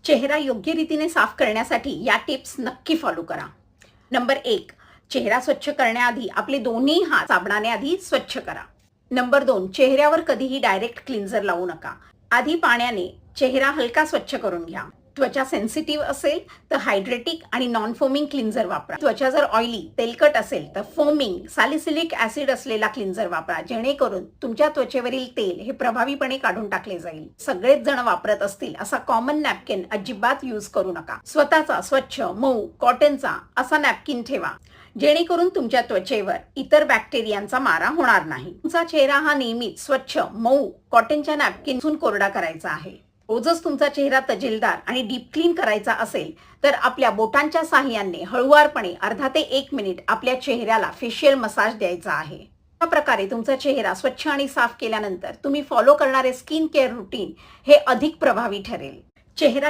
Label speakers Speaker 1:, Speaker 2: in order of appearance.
Speaker 1: चेहरा योग्य रीतीने साफ करण्यासाठी या टिप्स नक्की फॉलो करा। नंबर 1, चेहरा स्वच्छ करण्याआधी आपले दोन्ही हात साबणाने आधी स्वच्छ करा। नंबर 2, चेहऱ्यावर कधीही डायरेक्ट क्लिन्झर लावू नका। आधी पाण्याने चेहरा हलका स्वच्छ करून घ्या। त्वचा सेन्सिटिव्ह असेल तर हायड्रेटिक आणि नॉन फोमिंग क्लिन्झर वापरा। त्वचा जर ऑइली तेलकट असेल तर फोमिंग सॅलिसिलिक ऍसिड असलेला क्लिन्झर वापरा, जेणेकरून तुमच्या त्वचेवरील तेल हे प्रभावीपणे काढून टाकले जाईल। सगळेच जण वापरत असतील असा कॉमन नॅपकिन अजिबात यूज करू नका। स्वतःचा स्वच्छ मऊ कॉटनचा असा नॅपकिन ठेवा, जेणेकरून तुमच्या त्वचेवर इतर बॅक्टेरियांचा मारा होणार नाही। तुमचा चेहरा हा नेहमीच स्वच्छ मऊ कॉटनच्या नॅपकिनतून कोरडा करायचा आहे। रोजच तुमचा चेहरा तजेलदार आणि डीप क्लीन करायचा असेल तर आपल्या बोटांच्या साहाय्याने हळूवारपणे अर्धा ते 1 मिनिट आपल्या चेहऱ्याला फेशियल मसाज द्यायचा आहे। अशा प्रकारे तुमचा चेहरा स्वच्छ आणि साफ केल्यानंतर तुम्ही फॉलो करणारे स्किन केअर रुटीन हे अधिक प्रभावी ठरेल। चेहरा